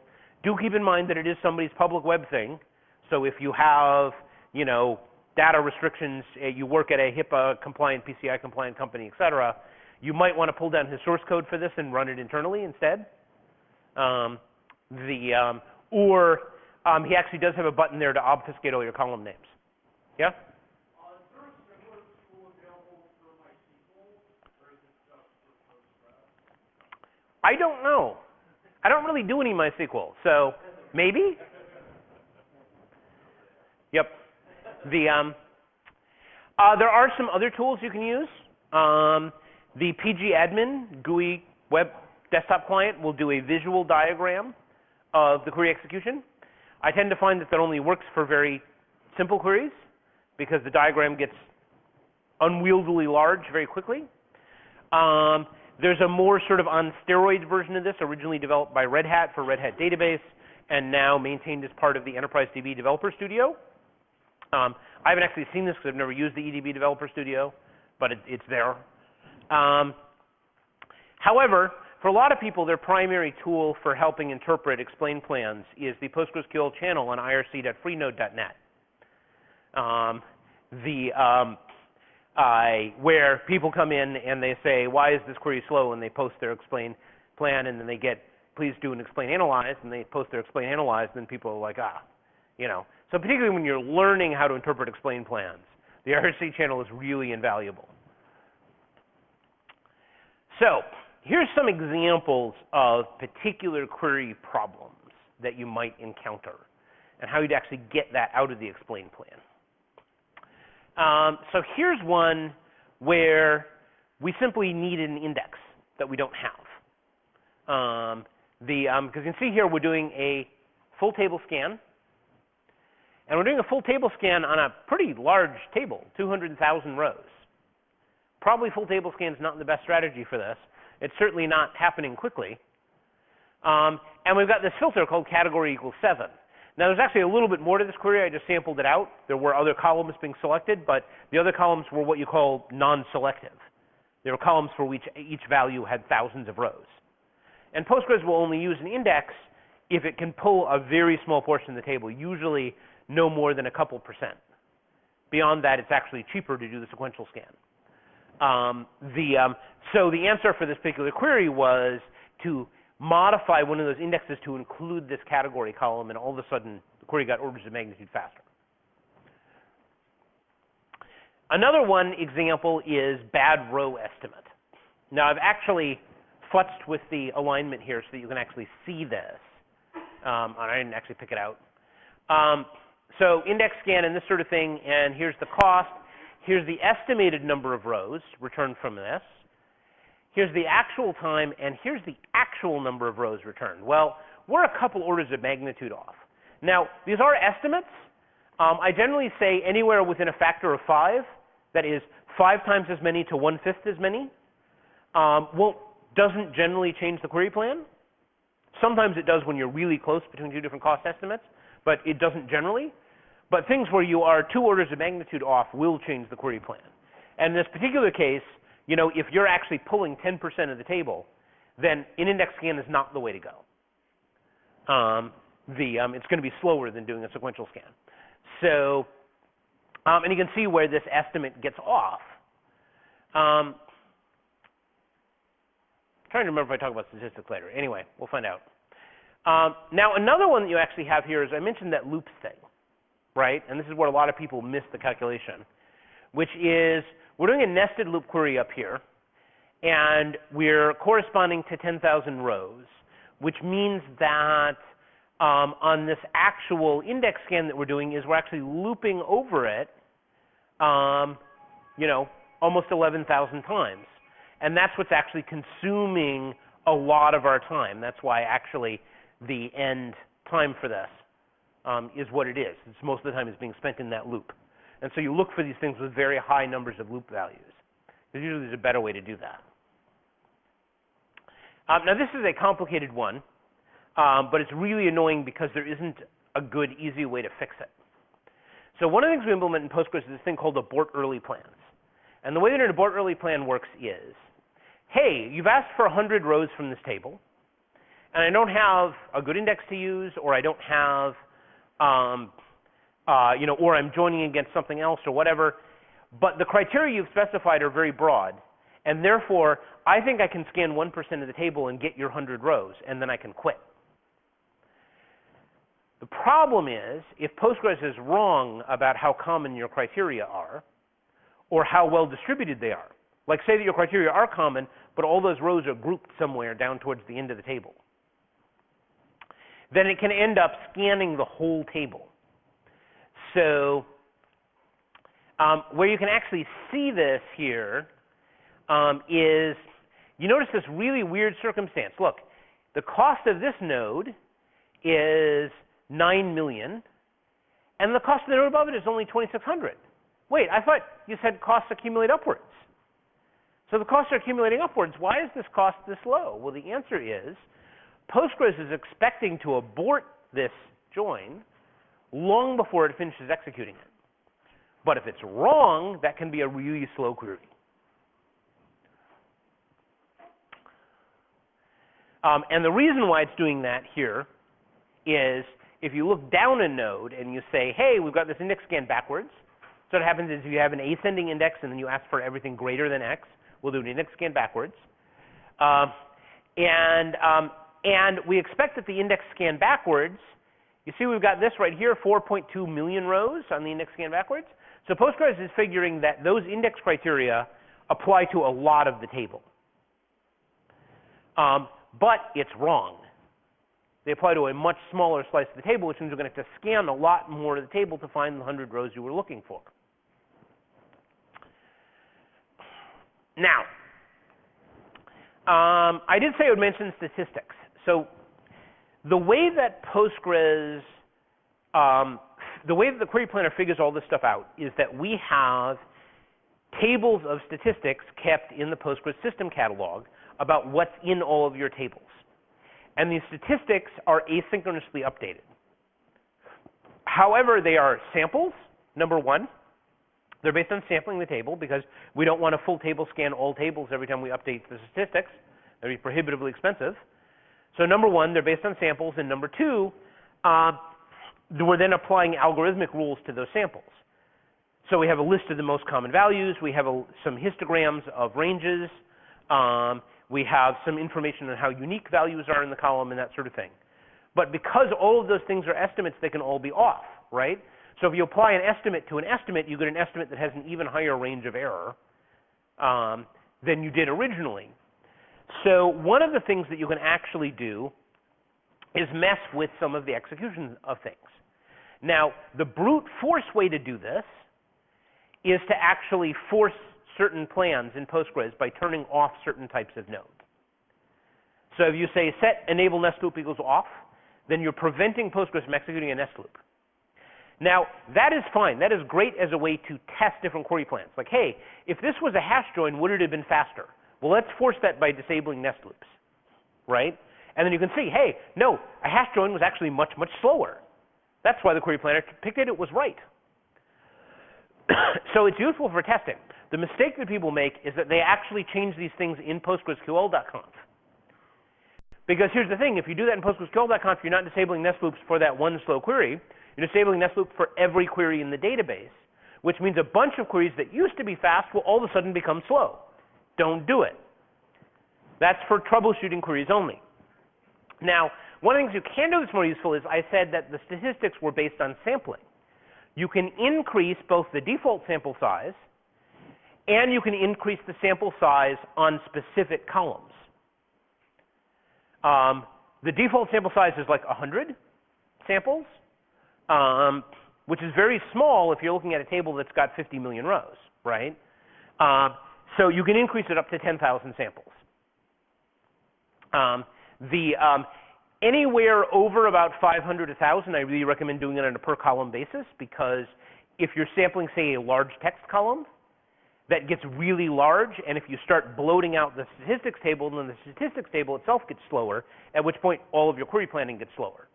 Do keep in mind that it is somebody's public web thing. So if you have, data restrictions, you work at a HIPAA compliant, PCI compliant company, et cetera, you might want to pull down his source code for this and run it internally instead. He actually does have a button there to obfuscate all your column names. Yeah? I don't know. I don't really do any MySQL, so maybe? Yep. There are some other tools you can use. The pgadmin GUI web desktop client will do a visual diagram of the query execution. I tend to find that only works for very simple queries because the diagram gets unwieldily large very quickly. There's a more sort of on steroids version of this, originally developed by Red Hat for Red Hat Database, and now maintained as part of the Enterprise DB Developer Studio. I haven't actually seen this because I've never used the EDB Developer Studio, but it's there. However, for a lot of people, their primary tool for helping interpret explain plans is the PostgreSQL channel on irc.freenode.net. Where people come in and they say, why is this query slow? And they post their explain plan, and then they get, please do an explain analyze, and they post their explain analyze, and then people are like, So particularly when you're learning how to interpret explain plans, the IRC channel is really invaluable. So here's some examples of particular query problems that you might encounter and how you'd actually get that out of the explain plan. So here's one where we simply need an index that we don't have. Because you can see here we're doing a full table scan, And we're doing a full table scan on a pretty large table, 200,000 rows. Probably full table scan is not the best strategy for this. It's certainly not happening quickly. And we've got this filter called category equals 7. Now, there's actually a little bit more to this query. I just sampled it out. There were other columns being selected, but the other columns were what you call non-selective. There were columns for which each value had thousands of rows. And Postgres will only use an index if it can pull a very small portion of the table, usually no more than a couple percent. Beyond that, it's actually cheaper to do the sequential scan. So the answer for this particular query was to modify one of those indexes to include this category column, and all of a sudden, the query got orders of magnitude faster. Another one example is bad row estimate. Now, I've actually futzed with the alignment here so that you can actually see this. And I didn't actually pick it out. So index scan and this sort of thing, and here's the cost. Here's the estimated number of rows returned from this. Here's the actual time, and here's the actual number of rows returned. Well, we're a couple orders of magnitude off. Now, these are estimates. I generally say anywhere within a factor of 5, that is 5 times as many to 1/5 as many, doesn't generally change the query plan. Sometimes it does when you're really close between two different cost estimates, but it doesn't generally. But things where you are 2 orders of magnitude off will change the query plan. And in this particular case, you know, if you're actually pulling 10% of the table, then an index scan is not the way to go. It's going to be slower than doing a sequential scan. So, and you can see where this estimate gets off. I'm trying to remember if I talk about statistics later. Anyway, we'll find out. Now, another one that you actually have here is I mentioned that loops thing, right? And this is where a lot of people miss the calculation, which is we're doing a nested loop query up here, and we're corresponding to 10,000 rows, which means that on this actual index scan that we're doing is we're actually looping over it, you know, almost 11,000 times. And that's what's actually consuming a lot of our time. That's why actually the end time for this is what it is. It's most of the time is being spent in that loop. And so you look for these things with very high numbers of loop values. Because usually there's a better way to do that. Now this is a complicated one, but it's really annoying because there isn't a good, easy way to fix it. So one of the things we implement in Postgres is this thing called abort early plans. And the way that an abort early plan works is, hey, you've asked for 100 rows from this table, and I don't have a good index to use, or I don't have, you know, or I'm joining against something else or whatever, but the criteria you've specified are very broad, and therefore, I think I can scan 1% of the table and get your 100 rows, and then I can quit. The problem is, if Postgres is wrong about how common your criteria are, or how well distributed they are, like say that your criteria are common, but all those rows are grouped somewhere down towards the end of the table, then it can end up scanning the whole table. So where you can actually see this here is, you notice this really weird circumstance. Look, the cost of this node is 9 million, and the cost of the node above it is only 2,600. Wait, I thought you said costs accumulate upwards. So the costs are accumulating upwards. Why is this cost this low? Well, the answer is Postgres is expecting to abort this join long before it finishes executing it. But if it's wrong, that can be a really slow query. And the reason why it's doing that here is if you look down a node and you say, hey, we've got this index scan backwards. So what happens is if you have an ascending index and then you ask for everything greater than x, we'll do an index scan backwards. And we expect that the index scan backwards, you see we've got this right here, 4.2 million rows on the index scan backwards. So Postgres is figuring that those index criteria apply to a lot of the table. But it's wrong. They apply to a much smaller slice of the table, which means you're going to have to scan a lot more of the table to find the 100 rows you were looking for. Now, I did say I would mention statistics. So the way that Postgres the way that the query planner figures all this stuff out is that we have tables of statistics kept in the Postgres system catalog about what's in all of your tables. And these statistics are asynchronously updated. However, they are samples, number one. They're based on sampling the table because we don't want to full table scan all tables every time we update the statistics. That would be prohibitively expensive. So number one, they're based on samples. And number two, we're then applying algorithmic rules to those samples. So we have a list of the most common values. We have some histograms of ranges. We have some information on how unique values are in the column and that sort of thing. But because all of those things are estimates, they can all be off, right? So if you apply an estimate to an estimate, you get an estimate that has an even higher range of error than you did originally. So one of the things that you can actually do is mess with some of the execution of things. Now, the brute force way to do this is to actually force certain plans in Postgres by turning off certain types of node. So if you say set enable nest loop equals off, then you're preventing Postgres from executing a nest loop. Now, that is fine. That is great as a way to test different query plans. Like, hey, if this was a hash join, would it have been faster? Well, let's force that by disabling nest loops, right? And then you can see, hey, no, a hash join was actually much, much slower. That's why the query planner picked it. It was right. So it's useful for testing. The mistake that people make is that they actually change these things in PostgreSQL.conf. Because here's the thing. If you do that in PostgreSQL.conf, you're not disabling nest loops for that one slow query. You're disabling nest loop for every query in the database, which means a bunch of queries that used to be fast will all of a sudden become slow. Don't do it. That's for troubleshooting queries only. Now, one of the things you can do that's more useful is I said that the statistics were based on sampling. You can increase both the default sample size and you can increase the sample size on specific columns. The default sample size is like 100 samples, which is very small if you're looking at a table that's got 50 million rows, right? So you can increase it up to 10,000 samples. Anywhere over about 500 to 1,000, I really recommend doing it on a per column basis, because if you're sampling, say, a large text column, that gets really large, and if you start bloating out the statistics table, then the statistics table itself gets slower, at which point all of your query planning gets slower.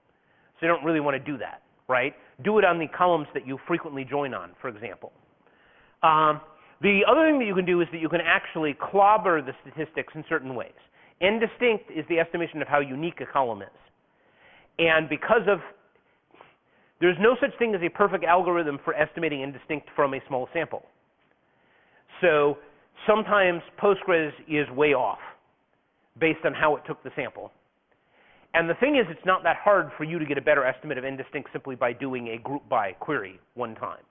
So you don't really want to do that, right? Do it on the columns that you frequently join on, for example. The other thing that you can do is that you can actually clobber the statistics in certain ways. Ndistinct is the estimation of how unique a column is. And because of, there's no such thing as a perfect algorithm for estimating ndistinct from a small sample. So sometimes Postgres is way off based on how it took the sample. And the thing is, it's not that hard for you to get a better estimate of ndistinct simply by doing a group by query one time.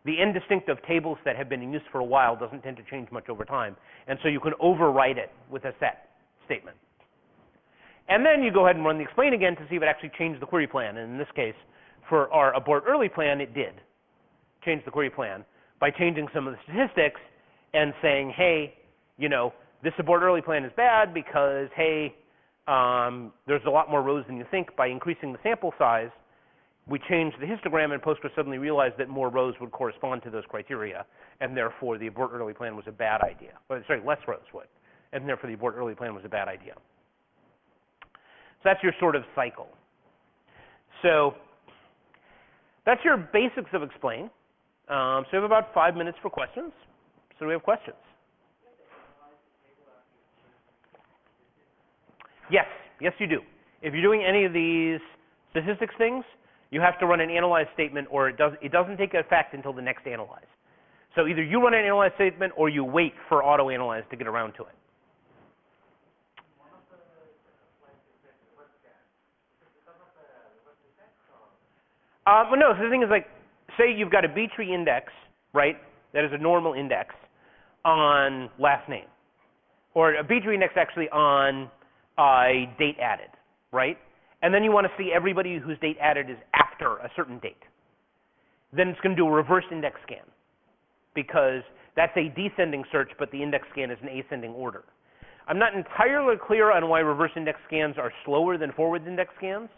The ndistinct of tables that have been in use for a while doesn't tend to change much over time. And so you can overwrite it with a set statement. And then you go ahead and run the explain again to see if it actually changed the query plan. And in this case, for our abort early plan, it did change the query plan by changing some of the statistics and saying, hey, you know, this abort early plan is bad because, hey, there's a lot more rows than you think. By increasing the sample size, we changed the histogram, and Postgres suddenly realized that more rows would correspond to those criteria, and therefore the abort early plan was a bad idea. Or, sorry, less rows would, and therefore the abort early plan was a bad idea. So that's your sort of cycle. So that's your basics of explain. So we have about 5 minutes for questions. So do we have questions? Yes, yes you do. If you're doing any of these statistics things, you have to run an analyze statement, or it doesn't take effect until the next analyze. So either you run an analyze statement or you wait for auto-analyze to get around to it. Well, no, so the thing is, like, say you've got a B-tree index, right, that is a normal index on last name. Or a B-tree index actually on date added, right? And then you want to see everybody whose date added is after a certain date. Then it's going to do a reverse index scan, because that's a descending search, but the index scan is an ascending order. I'm not entirely clear on why reverse index scans are slower than forward index scans,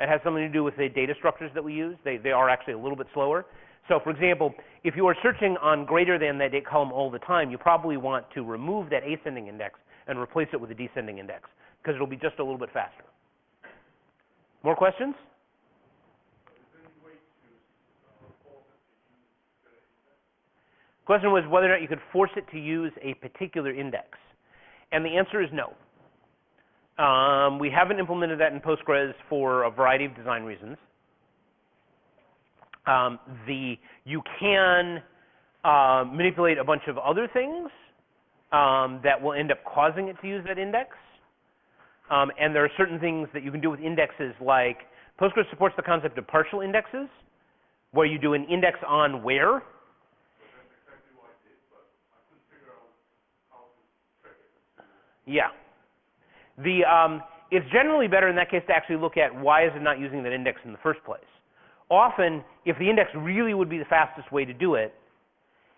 It has something to do with the data structures that we use. They are actually a little bit slower. So for example, if you are searching on greater than that date column all the time, you probably want to remove that ascending index and replace it with a descending index, because it'll be just a little bit faster. More questions? Question was whether or not you could force it to use a particular index. And the answer is no. We haven't implemented that in Postgres for a variety of design reasons. You can manipulate a bunch of other things that will end up causing it to use that index. And there are certain things that you can do with indexes, like Postgres supports the concept of partial indexes, where you do an index on where. Yeah. It's generally better in that case to actually look at why is it not using that index in the first place. Often, if the index really would be the fastest way to do it,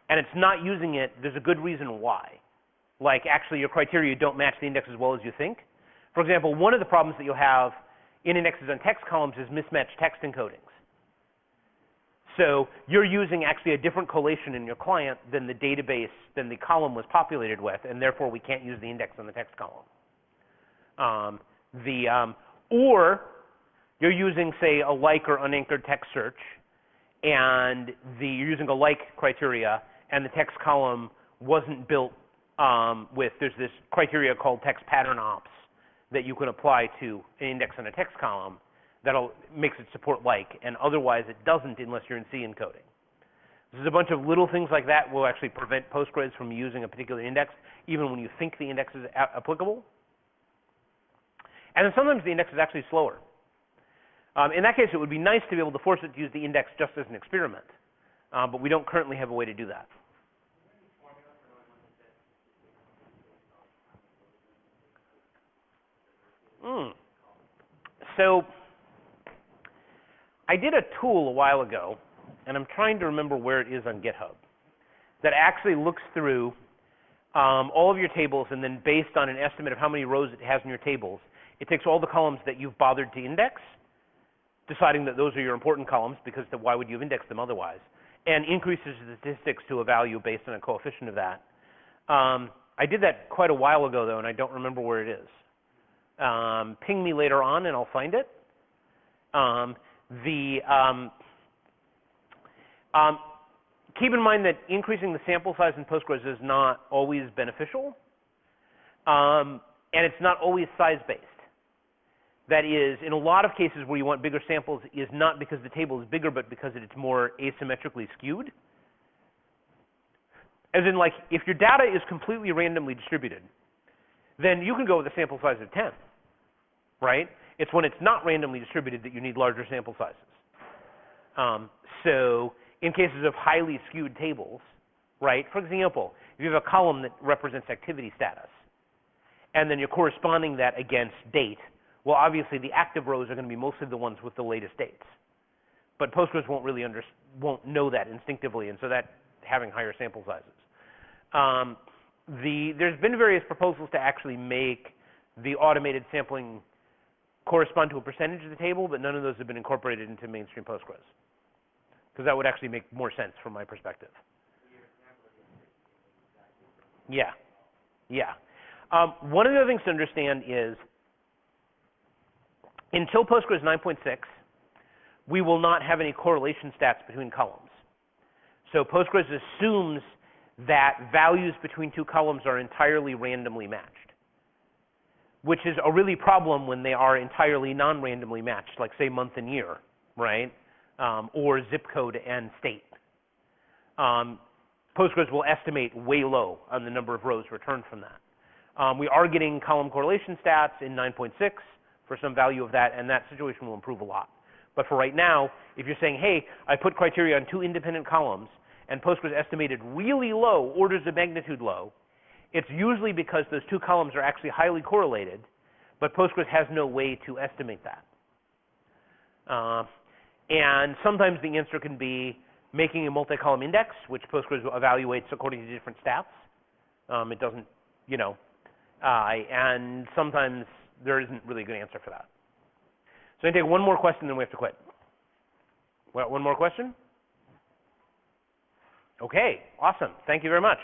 and it's not using it, there's a good reason why. Like, actually, your criteria don't match the index as well as you think. For example, one of the problems that you'll have in indexes on text columns is mismatched text encodings. So you're using actually a different collation in your client than the database, than the column was populated with, and therefore we can't use the index on the text column. Or you're using, say, a like or unanchored text search, and you're using a like criteria, and the text column wasn't built there's this criteria called text pattern ops that you can apply to an index on a text column that makes it support like, and otherwise it doesn't unless you're in C encoding. There's a bunch of little things like that will actually prevent Postgres from using a particular index, even when you think the index is applicable. And then sometimes the index is actually slower. In that case, it would be nice to be able to force it to use the index just as an experiment, but we don't currently have a way to do that. So I did a tool a while ago, and I'm trying to remember where it is on GitHub, that actually looks through all of your tables, and then based on an estimate of how many rows it has in your tables, it takes all the columns that you've bothered to index, deciding that those are your important columns, because why would you have indexed them otherwise, and increases the statistics to a value based on a coefficient of that. I did that quite a while ago, though, and I don't remember where it is. Ping me later on, and I'll find it. Keep in mind that increasing the sample size in Postgres is not always beneficial, and it's not always size-based. That is, in a lot of cases where you want bigger samples is not because the table is bigger, but because it's more asymmetrically skewed. As in, like, if your data is completely randomly distributed, then you can go with a sample size of 10, right? It's when it's not randomly distributed that you need larger sample sizes. So in cases of highly skewed tables, right, for example, if you have a column that represents activity status, and then you're corresponding that against date, well, obviously the active rows are going to be mostly the ones with the latest dates. But Postgres won't know that instinctively, and so that having higher sample sizes. There's been various proposals to actually make the automated sampling correspond to a percentage of the table, but none of those have been incorporated into mainstream Postgres, because that would actually make more sense from my perspective. Yeah. One of the other things to understand is, until Postgres 9.6, we will not have any correlation stats between columns. So Postgres assumes that values between two columns are entirely randomly matched, which is a really problem when they are entirely non-randomly matched, like, say, month and year, right? Or zip code and state. Postgres will estimate way low on the number of rows returned from that. We are getting column correlation stats in 9.6 for some value of that, and that situation will improve a lot. But for right now, if you're saying, hey, I put criteria on two independent columns, and Postgres estimated really low, orders of magnitude low, it's usually because those two columns are actually highly correlated, but Postgres has no way to estimate that. And sometimes the answer can be making a multi-column index, which Postgres evaluates according to different stats. It doesn't, and sometimes there isn't really a good answer for that. So I take one more question, then we have to quit. Well, one more question? Okay, awesome. Thank you very much.